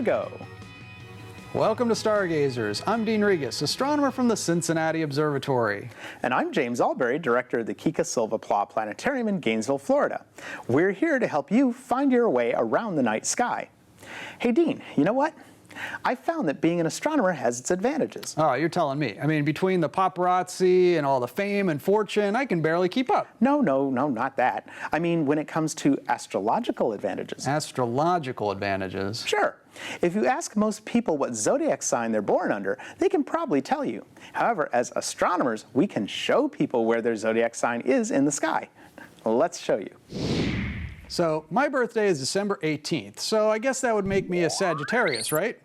Virgo. Welcome to Stargazers. I'm Dean Regas, astronomer from the Cincinnati Observatory. And I'm James Albury, director of the Kika Silva Pla Planetarium in Gainesville, Florida. We're here to help you find your way around the night sky. Hey Dean, you know what? I found that being an astronomer has its advantages. Oh, you're telling me. I mean, between the paparazzi and all the fame and fortune, I can barely keep up. No, not that. I mean, when it comes to astrological advantages. Astrological advantages? Sure. If you ask most people what zodiac sign they're born under, they can probably tell you. However, as astronomers, we can show people where their zodiac sign is in the sky. Let's show you. So, my birthday is December 18th, so I guess that would make me a Sagittarius, right?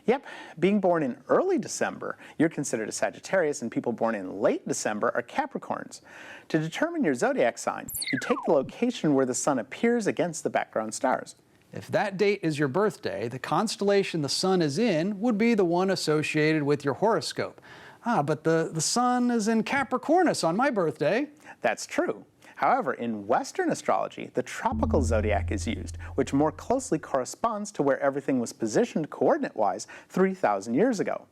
Yep, being born in early December, you're considered a Sagittarius, and people born in late December are Capricorns. To determine your zodiac sign, you take the location where the sun appears against the background stars. If that date is your birthday, the constellation the sun is in would be the one associated with your horoscope. But the sun is in Capricornus on my birthday. That's true. However, in Western astrology, the tropical zodiac is used, which more closely corresponds to where everything was positioned coordinate-wise 3,000 years ago.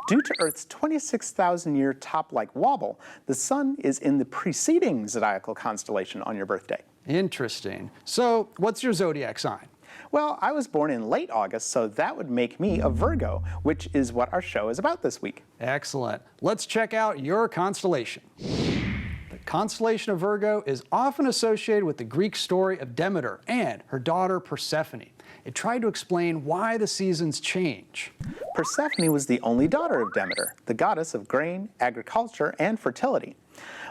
Due to Earth's 26,000-year top-like wobble, the sun is in the preceding zodiacal constellation on your birthday. Interesting. So, what's your zodiac sign? Well, I was born in late August, so that would make me a Virgo, which is what our show is about this week. Excellent. Let's check out your constellation. The constellation of Virgo is often associated with the Greek story of Demeter and her daughter Persephone. It tried to explain why the seasons change. Persephone was the only daughter of Demeter, the goddess of grain, agriculture, and fertility.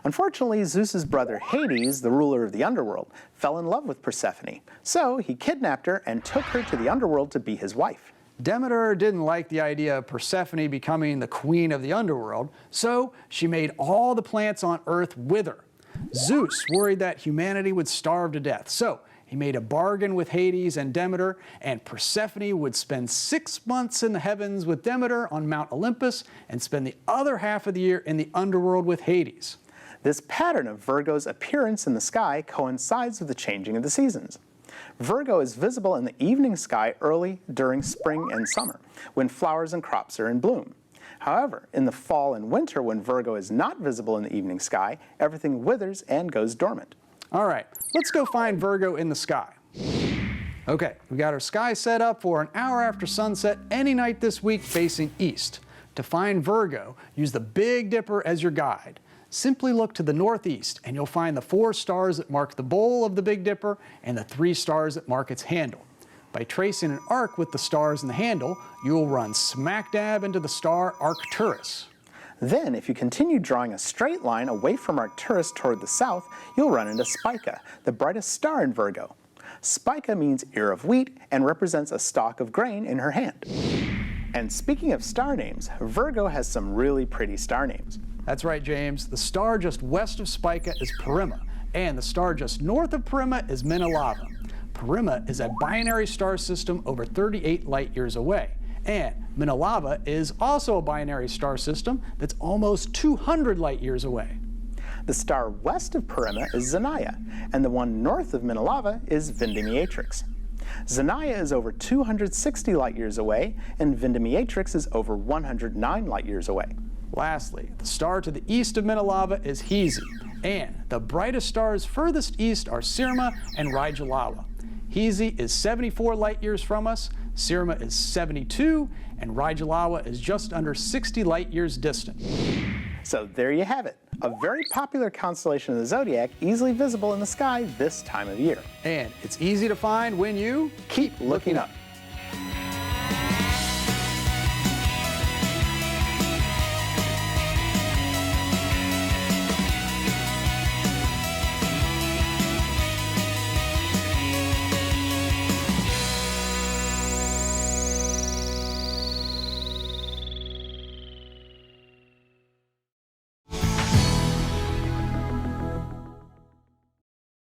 Unfortunately, Zeus's brother Hades, the ruler of the underworld, fell in love with Persephone, so he kidnapped her and took her to the underworld to be his wife. Demeter didn't like the idea of Persephone becoming the queen of the underworld, so she made all the plants on Earth wither. Zeus worried that humanity would starve to death, so he made a bargain with Hades and Demeter, and Persephone would spend 6 months in the heavens with Demeter on Mount Olympus and spend the other half of the year in the underworld with Hades. This pattern of Virgo's appearance in the sky coincides with the changing of the seasons. Virgo is visible in the evening sky early during spring and summer, when flowers and crops are in bloom. However, in the fall and winter, when Virgo is not visible in the evening sky, everything withers and goes dormant. All right, let's go find Virgo in the sky. Okay, we got our sky set up for an hour after sunset any night this week facing east. To find Virgo, use the Big Dipper as your guide. Simply look to the northeast and you'll find the 4 stars that mark the bowl of the Big Dipper and the 3 stars that mark its handle. By tracing an arc with the stars and the handle, you'll run smack dab into the star Arcturus. Then, if you continue drawing a straight line away from Arcturus toward the south, you'll run into Spica, the brightest star in Virgo. Spica means ear of wheat and represents a stalk of grain in her hand. And speaking of star names, Virgo has some really pretty star names. That's right, James. The star just west of Spica is Parima, and the star just north of Parima is Menelava. Parima is a binary star system over 38 light-years away, and Menelava is also a binary star system that's almost 200 light-years away. The star west of Parima is Xenia, and the one north of Menelava is Vindimiatrix. Xenia is over 260 light-years away, and Vindimiatrix is over 109 light-years away. Lastly, the star to the east of Menelava is Hezi, and the brightest stars furthest east are Sirma and Rigelawa. Hezi is 74 light-years from us, Sirma is 72, and Rigelawa is just under 60 light-years distant. So there you have it, a very popular constellation of the zodiac easily visible in the sky this time of year. And it's easy to find when you Keep looking up.